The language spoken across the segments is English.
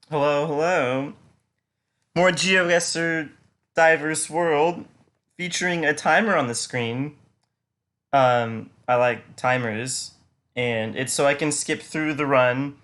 Hello, hello. More GeoGuessr diverse world featuring a timer on the screen. I like timers, and it's so I can skip through the run.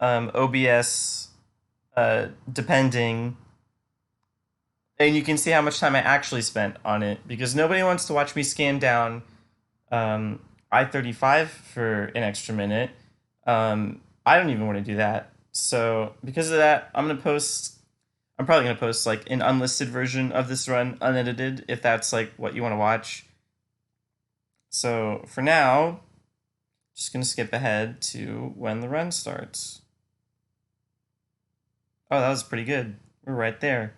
OBS, depending, and you can see how much time I actually spent on it because nobody wants to watch me scan down um, I-35 for an extra minute. I don't even want to do that. So because of that, I'm probably gonna post like an unlisted version of this run, unedited, if that's like what you want to watch. So for now, just gonna skip ahead to when the run starts. Oh, that was pretty good. We're right there,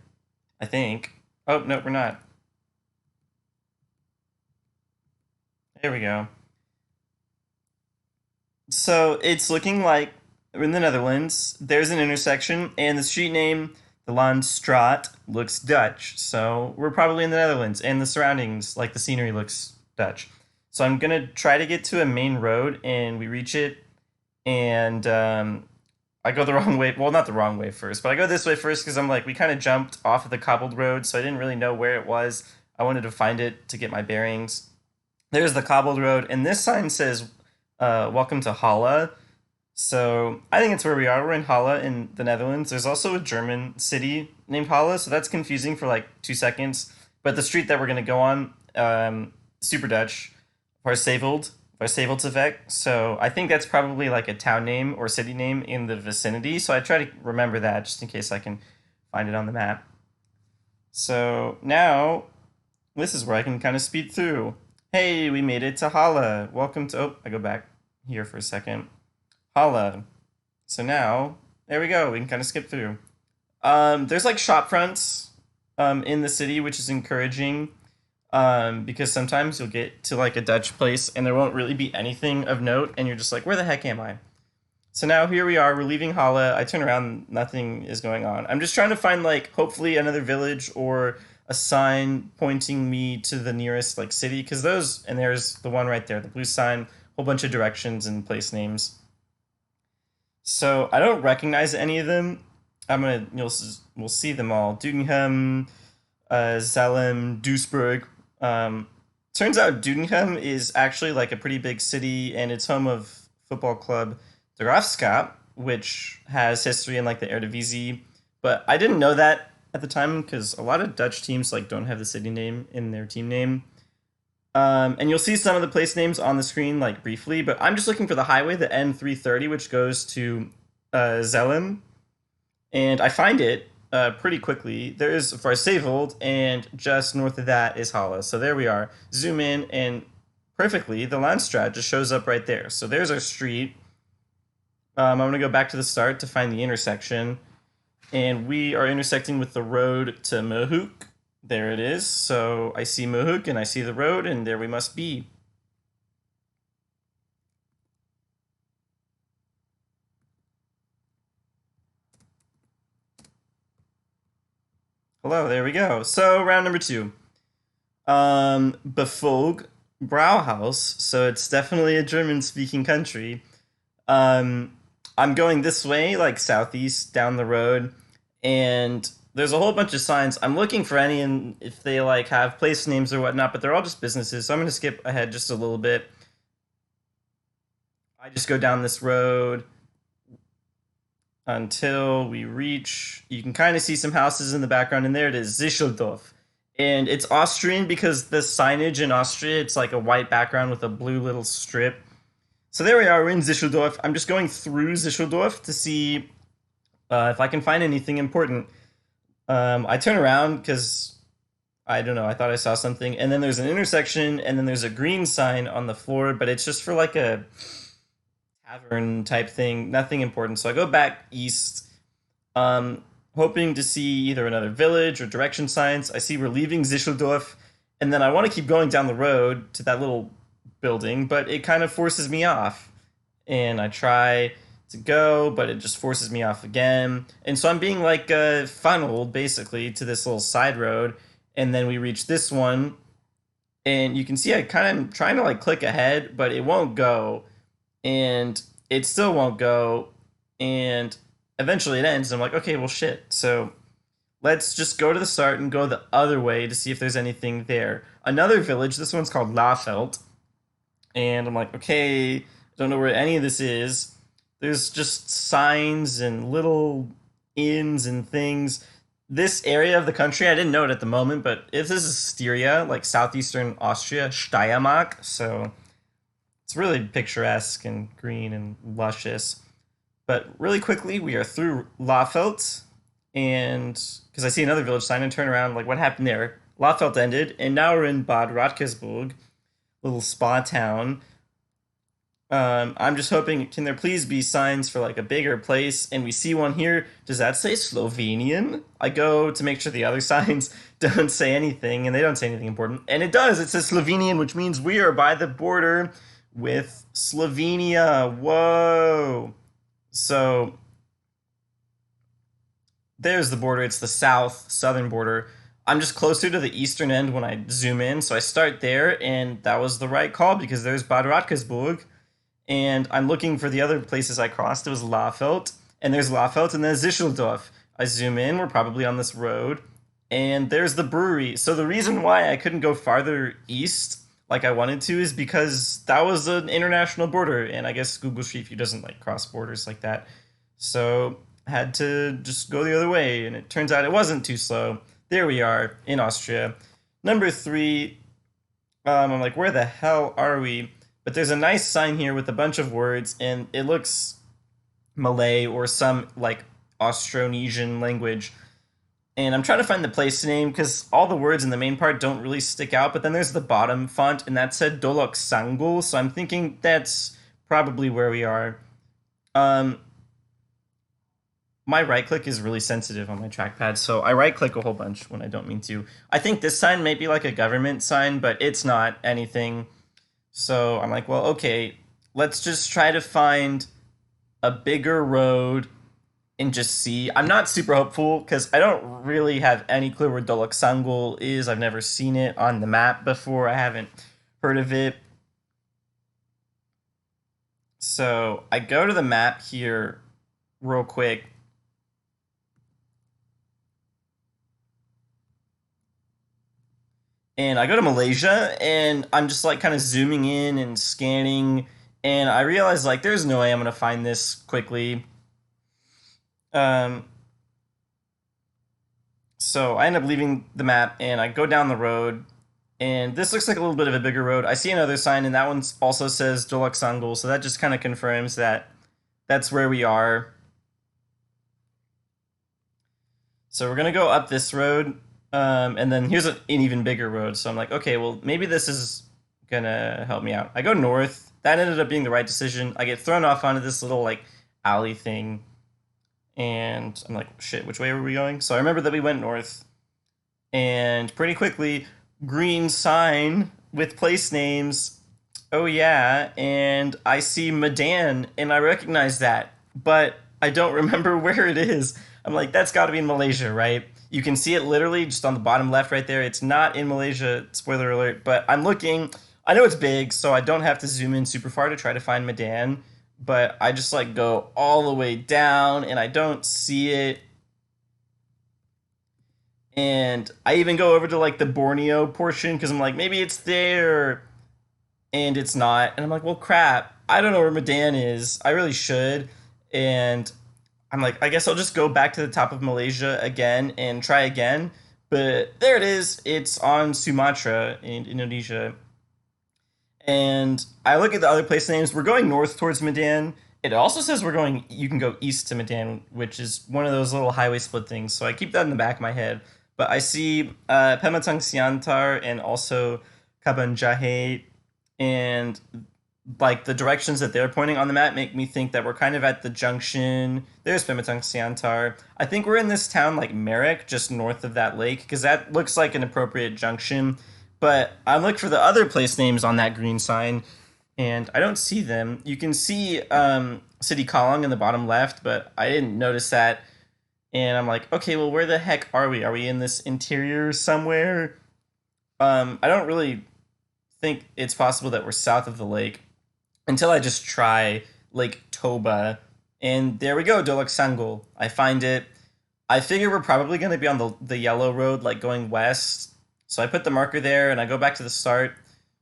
I think. Oh no, we're not. There we go. So it's looking like we're in the Netherlands. There's an intersection, and the street name, the Landstraat, looks Dutch. So we're probably in the Netherlands, and the surroundings, like the scenery, looks Dutch. So I'm gonna try to get to a main road, and we reach it, and I go the wrong way. Well, not the wrong way first, but I go this way first because I'm like, we kind of jumped off of the cobbled road, so I didn't really know where it was. I wanted to find it to get my bearings. There's the cobbled road, and this sign says, "Welcome to Halle." So I think it's where we are. We're in Halle in the Netherlands. There's also a German city named Halle, so that's confusing for like 2 seconds. But the street that we're gonna go on, super Dutch, Varseveld, So I think that's probably like a town name or city name in the vicinity. So I try to remember that just in case I can find it on the map. So now this is where I can kind of speed through. Hey, we made it to Halle. Welcome to. Oh, I go back here for a second. Halle. So now, there we go. We can kind of skip through. There's like shop fronts in the city, which is encouraging because sometimes you'll get to like a Dutch place and there won't really be anything of note, and you're just like, where the heck am I? So now here we are. We're leaving Halle. I turn around. Nothing is going on. I'm just trying to find like hopefully another village or a sign pointing me to the nearest like city because those and there's the one right there, the blue sign, whole bunch of directions and place names. So I don't recognize any of them. We'll see them all. Dudenham, Zalem, Duisburg. Turns out Dudenham is actually like a pretty big city, and it's home of football club De Graafschap, which has history in like the Eredivisie. But I didn't know that at the time because a lot of Dutch teams like don't have the city name in their team name. And you'll see some of the place names on the screen like briefly, but I'm just looking for the highway, the N330, which goes to Zelen, and I find it pretty quickly. There's Varseveld, and just north of that is Halle. So there we are. Zoom in, and perfectly, the Landstraat just shows up right there. So there's our street. I'm going to go back to the start to find the intersection, and we are intersecting with the road to Mohuk. There it is. So I see Mohuk, and I see the road, and there we must be. Hello, there we go. So round number two. Befog Brauhaus. So it's definitely a German-speaking country. Um, I'm going this way, like southeast down the road, and there's a whole bunch of signs. I'm looking for any, and if they like have place names or whatnot, but they're all just businesses. So I'm gonna skip ahead just a little bit. I just go down this road until we reach. You can kind of see some houses in the background, and there it is, Zischeldorf. And it's Austrian because the signage in Austria, it's like a white background with a blue little strip. So there we are, we're in Zischeldorf. I'm just going through Zischeldorf to see if I can find anything important. I turn around because I don't know, I thought I saw something. And then there's an intersection, and then there's a green sign on the floor, but it's just for like a tavern type thing, nothing important. So I go back east, hoping to see either another village or direction signs. I see we're leaving Zischeldorf, and then I want to keep going down the road to that little building, but it kind of forces me off. And I try to go, but it just forces me off again. And so I'm being like funneled basically to this little side road, and then we reach this one, and you can see I kind of am trying to like click ahead, but it won't go, and it still won't go, and eventually it ends. And I'm like, okay, well, shit. So let's just go to the start and go the other way to see if there's anything there. Another village, this one's called Lafelt. And I'm like, okay, don't know where any of this is. There's just signs and little inns and things. This area of the country, I didn't know it at the moment, but if this is Styria, like southeastern Austria, Steiermark, so it's really picturesque and green and luscious. But really quickly, we are through Lafelt, and because I see another village sign and turn around, like, what happened there? Lafelt ended, and now we're in Bad Radkersburg, little spa town. I'm just hoping, can there please be signs for like a bigger place? And we see one here. Does that say Slovenian? I go to make sure the other signs don't say anything, and they don't say anything important. And it does. It says Slovenian, which means we are by the border with Slovenia. Whoa. So there's the border. It's the southern border. I'm just closer to the eastern end when I zoom in. So I start there, and that was the right call because there's Bad Radkersburg. And I'm looking for the other places I crossed. It was Lafelt, and there's Lafelt, and there's Zischeldorf. I zoom in, we're probably on this road, and there's the brewery. So the reason why I couldn't go farther east like I wanted to is because that was an international border, and I guess Google Street View doesn't like cross borders like that. So I had to just go the other way, and it turns out it wasn't too slow. There we are in Austria. Number three, I'm like, where the hell are we? But there's a nice sign here with a bunch of words, and it looks Malay or some like Austronesian language. And I'm trying to find the place name because all the words in the main part don't really stick out. But then there's the bottom font, and that said Dolok Sangul. So I'm thinking that's probably where we are. My right click is really sensitive on my trackpad, so I right click a whole bunch when I don't mean to. I think this sign may be like a government sign, but it's not anything. So I'm like, well, okay, let's just try to find a bigger road and just see. I'm not super hopeful because I don't really have any clue where Dolok Sangul is. I've never seen it on the map before. I haven't heard of it. So I go to the map here real quick. And I go to Malaysia, and I'm just like kind of zooming in and scanning, and I realize like there's no way I'm gonna find this quickly. Um, so I end up leaving the map, and I go down the road, and this looks like a little bit of a bigger road. I see another sign, and that one also says Dolok Sangul, so that just kind of confirms that that's where we are. So we're gonna go up this road. And then here's an even bigger road. So I'm like, okay, well, maybe this is gonna help me out. I go north. That ended up being the right decision. I get thrown off onto this little like alley thing. And I'm like, shit, which way were we going? So I remember that we went north. And pretty quickly, green sign with place names. Oh yeah. And I see Medan, and I recognize that. But I don't remember where it is. I'm like, that's gotta be in Malaysia, right? You can see it literally just on the bottom left right there. It's not in Malaysia, spoiler alert, but I'm looking. I know it's big, so I don't have to zoom in super far to try to find Medan, but I just like go all the way down and I don't see it. And I even go over to like the Borneo portion because I'm like, maybe it's there, and it's not. And I'm like, well, crap. I don't know where Medan is. I really should. And I'm like, I guess I'll just go back to the top of Malaysia again and try again. But there it is. It's on Sumatra in Indonesia. And I look at the other place names. We're going north towards Medan. It also says you can go east to Medan, which is one of those little highway split things. So I keep that in the back of my head. But I see Pematang Siantar and also Kabanjahe, and like the directions that they're pointing on the map make me think that we're kind of at the junction. There's Pematang Siantar. I think we're in this town like Merrick, just north of that lake, because that looks like an appropriate junction. But I'm looking for the other place names on that green sign, and I don't see them. You can see City Kallang in the bottom left, but I didn't notice that. And I'm like, okay, well, where the heck are we? Are we in this interior somewhere? I don't really think it's possible that we're south of the lake until I just try Lake Toba. And there we go, Dolok. I find it. I figure we're probably going to be on the yellow road, like going west. So I put the marker there and I go back to the start.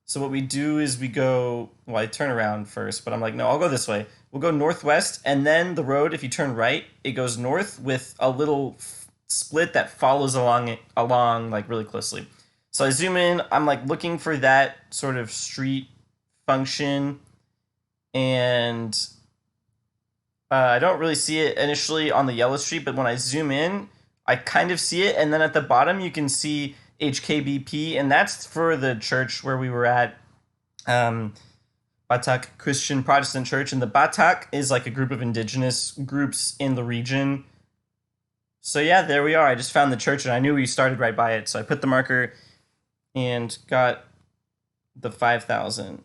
So what we do is we go, well, I turn around first, but I'm like, no, I'll go this way. We'll go northwest, and then the road, if you turn right, it goes north with a little split that follows along like really closely. So I zoom in, I'm like looking for that sort of street function, and I don't really see it initially on the yellow street, but when I zoom in, I kind of see it. And then at the bottom, you can see HKBP, and that's for the church where we were at, um, Batak Christian Protestant Church. And the Batak is like a group of indigenous groups in the region. So yeah, there we are. I just found the church, and I knew we started right by it. So I put the marker and got the 5,000.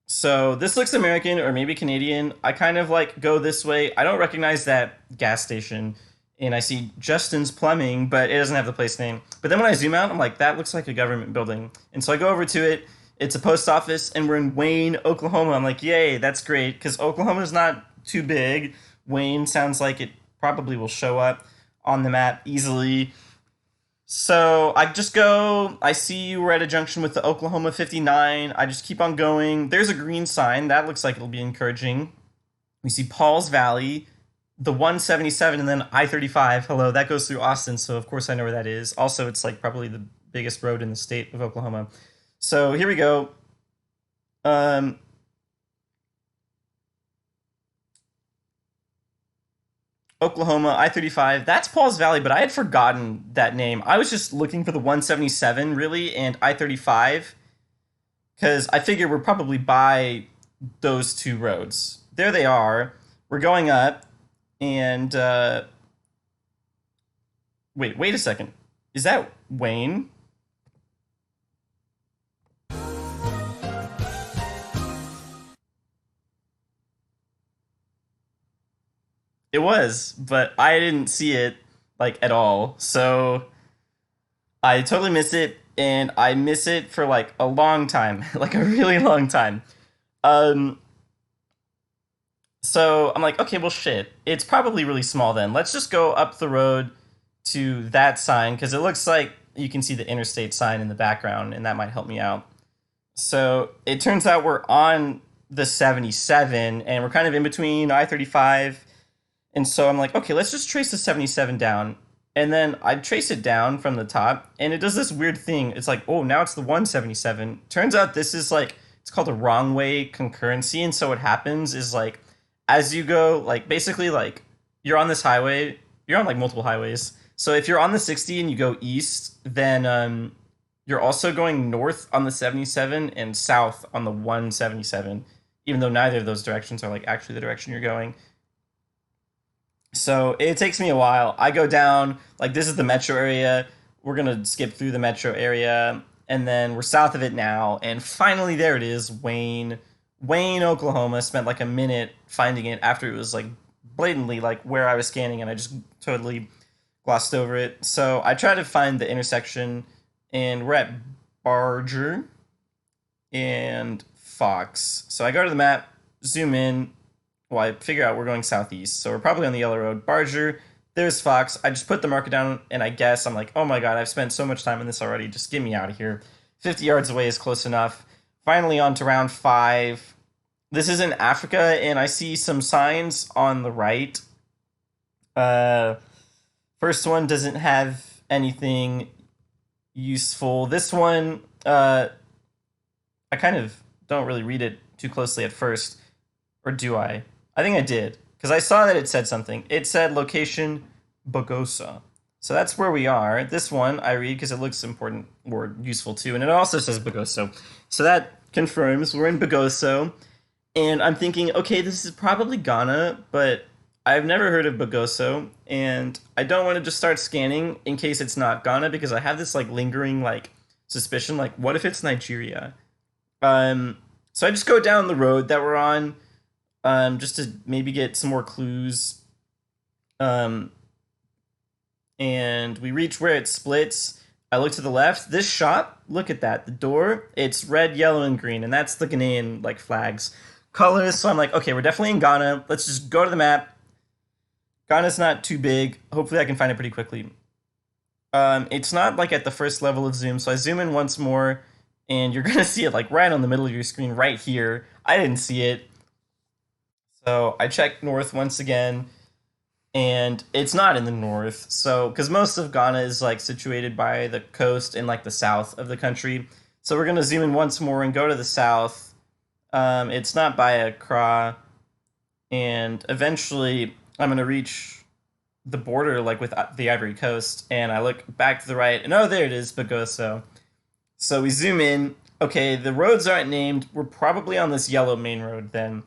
So this looks American or maybe Canadian. I kind of like go this way. I don't recognize that gas station. And I see Justin's Plumbing, but it doesn't have the place name. But then when I zoom out, I'm like, that looks like a government building. And so I go over to it. It's a post office, and we're in Wayne, Oklahoma. I'm like, yay, that's great, because Oklahoma is not too big. Wayne sounds like it probably will show up on the map easily. So I just go, I see we're at a junction with the Oklahoma 59. I just keep on going. There's a green sign. That looks like it'll be encouraging. We see Paul's Valley, the 177, and then I-35. Hello, that goes through Austin, so of course I know where that is. Also, it's like probably the biggest road in the state of Oklahoma. So here we go. Oklahoma, I-35. That's Paul's Valley, but I had forgotten that name. I was just looking for the 177, really, and I-35, because I figure we're probably by those two roads. There they are. We're going up, and, wait a second. Is that Wayne? It was, but I didn't see it, like, at all. So I totally miss it, and I miss it for like a long time, like a really long time. Um, so I'm like, okay, well, shit, it's probably really small then. Let's just go up the road to that sign because it looks like you can see the interstate sign in the background, and that might help me out. So it turns out we're on the 77, and we're kind of in between I-35. And so I'm like, okay, let's just trace the 77 down. And then I trace it down from the top, and it does this weird thing. It's like, oh, now it's the 177. Turns out this is like, it's called a wrong way concurrency. And so what happens is like, as you go, like basically like you're on this highway, you're on like multiple highways. So if you're on the 60 and you go east, then you're also going north on the 77 and south on the 177, even though neither of those directions are like actually the direction you're going. So it takes me a while. I go down, like, this is the metro area. We're going to skip through the metro area, and then we're south of it now. And finally, there it is, Wayne. Wayne, Oklahoma. Spent like a minute finding it after it was like blatantly like where I was scanning, and I just totally glossed over it. So I try to find the intersection, and we're at Barger and Fox. So I go to the map, zoom in, well, I figure out we're going southeast, so we're probably on the yellow road. Barger, there's Fox. I just put the marker down, and I guess I'm like, oh my god, I've spent so much time in this already. Just get me out of here. 50 yards away is close enough. Finally, on to round 5. This is in Africa, and I see some signs on the right. Uh, First one doesn't have anything useful. This one, I kind of don't really read it too closely at first. Or do I? I think I did, because I saw that it said something. It said location Bogosa. So that's where we are. This one I read because it looks important or useful too, and it also says Bogoso. So that confirms we're in Bogoso, and I'm thinking, okay, this is probably Ghana, but I've never heard of Bogoso, and I don't want to just start scanning in case it's not Ghana because I have this like lingering like suspicion, like what if it's Nigeria? So I just go down the road that we're on, just to maybe get some more clues. Um, and we reach where it splits. I look to the left. This shop, look at that. The door, it's red, yellow, and green, and that's the Ghanaian like flags. colors. So I'm like, okay, we're definitely in Ghana. Let's just go to the map. Ghana's not too big. Hopefully I can find it pretty quickly. It's not like at the first level of zoom, so I zoom in once more, and you're gonna see it like right on the middle of your screen, right here. I didn't see it, so I checked north once again, and it's not in the north. So, because most of Ghana is like situated by the coast in like the south of the country, so we're gonna zoom in once more and go to the south. It's not by Accra, and eventually I'm gonna reach the border like with the Ivory Coast, and I look back to the right, and oh, there it is, Bagoso. So we zoom in. Okay, the roads aren't named. We're probably on this yellow main road then.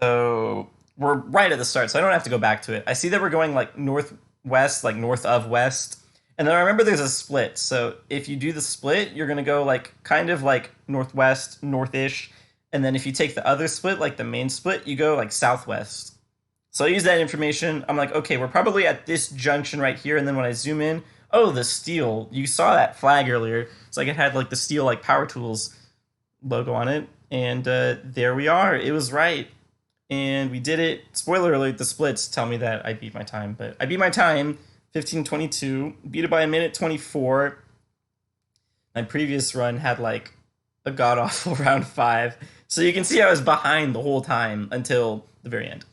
So we're right at the start, so I don't have to go back to it. I see that we're going like northwest, like north of west. And then I remember there's a split. So if you do the split, you're going to go like kind of like northwest, northish. And then if you take the other split, like the main split, you go like southwest. So I use that information. I'm like, okay, we're probably at this junction right here. And then when I zoom in, oh, the steel. You saw that flag earlier. It's like it had like the steel, like power tools logo on it. And there we are. It was right. And we did it. Spoiler alert, the splits tell me that I beat my time. But I beat my time, 15:22. Beat it by a minute 24. My previous run had like a god awful round 5. So you can see I was behind the whole time until the very end.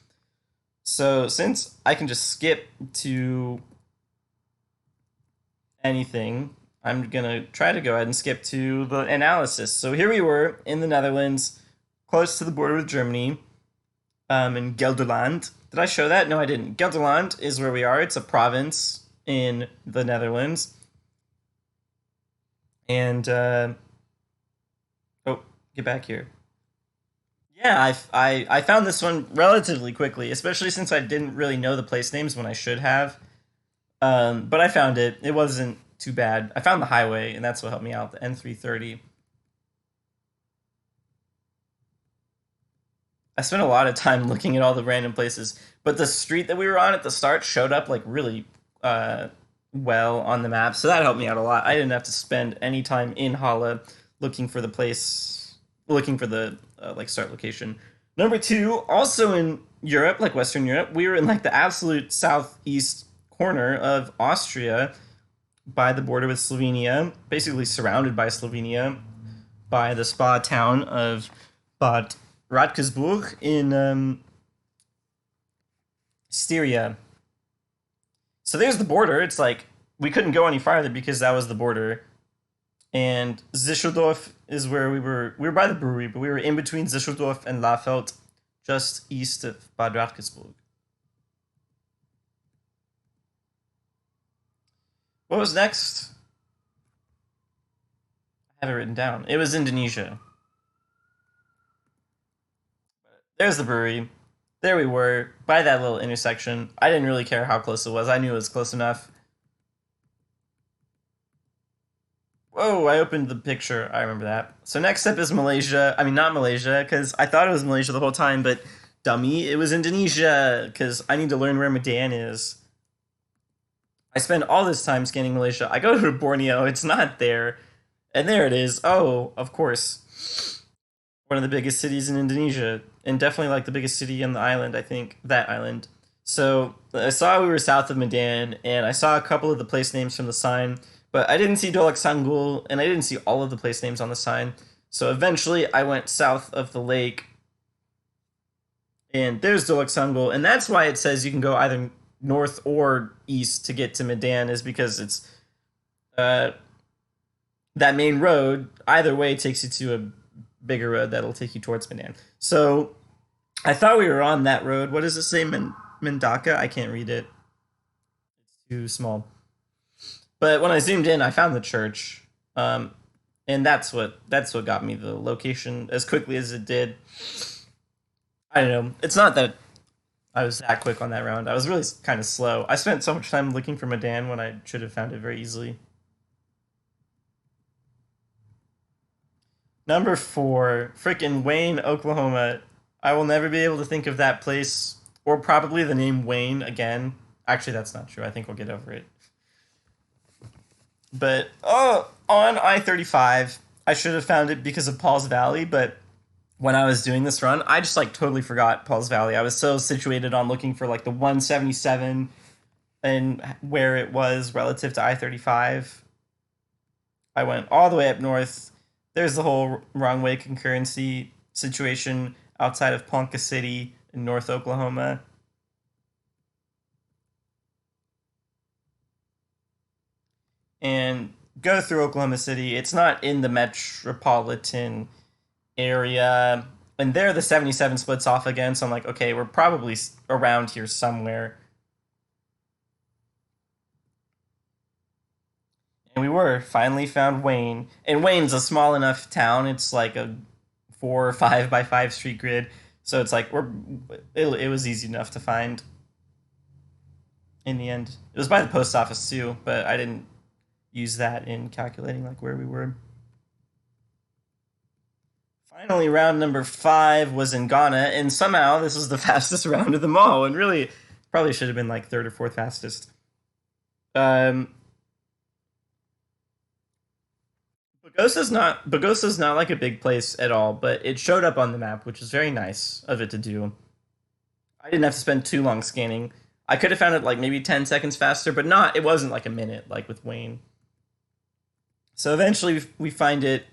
So since I can just skip to anything, I'm going to try to go ahead and skip to the analysis. So here we were in the Netherlands, close to the border with Germany, in Gelderland. Did I show that? No, I didn't. Gelderland is where we are. It's a province in the Netherlands. And, oh, get back here. Yeah, I found this one relatively quickly, especially since I didn't really know the place names when I should have. But I found it. It wasn't too bad. I found the highway, and that's what helped me out, the N330. I spent a lot of time looking at all the random places, but the street that we were on at the start showed up like really well on the map, so that helped me out a lot. I didn't have to spend any time in Halle looking for the place, looking for the like start location. Number two, also in Europe, like Western Europe, we were in like the absolute southeast corner of Austria by the border with Slovenia, basically surrounded by Slovenia by the spa town of Bad Radkersburg in Styria. So there's the border. It's like we couldn't go any farther because that was the border. And Zischeldorf is where we were. We were by the brewery, but we were in between Zischeldorf and Lafeld, just east of Bad Radkersburg. What was next? I have it written down. It was Indonesia. There's the brewery. There we were, by that little intersection. I didn't really care how close it was. I knew it was close enough. Whoa, I opened the picture. I remember that. So next step is Malaysia. I mean, not Malaysia, because I thought it was Malaysia the whole time, but dummy, it was Indonesia, because I need to learn where Medan is. I spend all this time scanning Malaysia. I go to Borneo, it's not there. And there it is. Oh, of course. One of the biggest cities in Indonesia, and definitely like the biggest city on the island, I think, that island. So I saw we were south of Medan, and I saw a couple of the place names from the sign, but I didn't see Dolak Sanggul, and I didn't see all of the place names on the sign. So eventually I went south of the lake, and there's Dolak Sanggul, and that's why it says you can go either north or east to get to Medan, is because it's that main road, either way, takes you to a bigger road that'll take you towards Medan. So I thought we were on that road. What does it say? Mendaka? I can't read it. It's too small. But when I zoomed in, I found the church, and that's what got me the location as quickly as it did. I don't know. It's not that I was that quick on that round. I was really kind of slow. I spent so much time looking for Medan when I should have found it very easily. Number 4, frickin' Wayne, Oklahoma. I will never be able to think of that place, or probably the name Wayne again. Actually, that's not true. I think we'll get over it. But, oh, on I-35, I should have found it because of Paul's Valley, but when I was doing this run, I just like totally forgot Paul's Valley. I was so situated on looking for like the 177 and where it was relative to I-35. I went all the way up north. There's the whole wrong way concurrency situation outside of Ponca City in North Oklahoma. And go through Oklahoma City. It's not in the metropolitan area. And there the 77 splits off again. So I'm like, okay, we're probably around here somewhere. And we were finally found Wayne. And Wayne's a small enough town. It's like a 4 or 5 by 5 street grid. So it's like it was easy enough to find in the end. It was by the post office too, but I didn't use that in calculating like where we were. Finally, round number 5 was in Ghana, and somehow this was the fastest round of them all, and really probably should have been like third or fourth fastest. Um, Bagosa's not like a big place at all, but it showed up on the map, which is very nice of it to do. I didn't have to spend too long scanning. I could have found it like maybe 10 seconds faster, but not. It wasn't like a minute like with Wayne. So eventually we find it,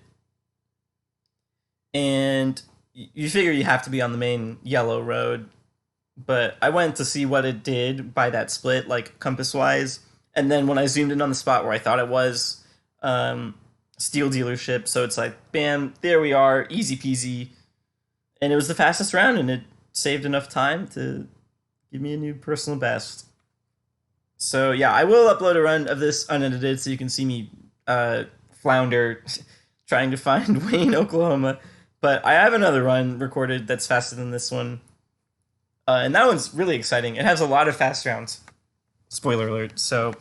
and you figure you have to be on the main yellow road. But I went to see what it did by that split, like compass wise, and then when I zoomed in on the spot where I thought it was, steel dealership. So it's like, bam, there we are, easy peasy, and it was the fastest round, and it saved enough time to give me a new personal best. So yeah, I will upload a run of this unedited so you can see me flounder trying to find Wayne, Oklahoma. But I have another run recorded that's faster than this one. And that one's really exciting. It has a lot of fast rounds. Spoiler alert. So,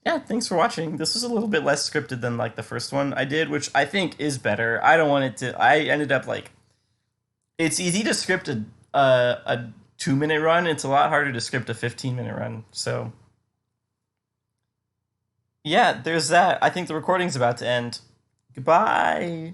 yeah, thanks for watching. This was a little bit less scripted than like the first one I did, which I think is better. I don't want it to. I ended up like. It's easy to script a 2 minute run. It's a lot harder to script a 15-minute run. So, yeah, there's that. I think the recording's about to end. Goodbye.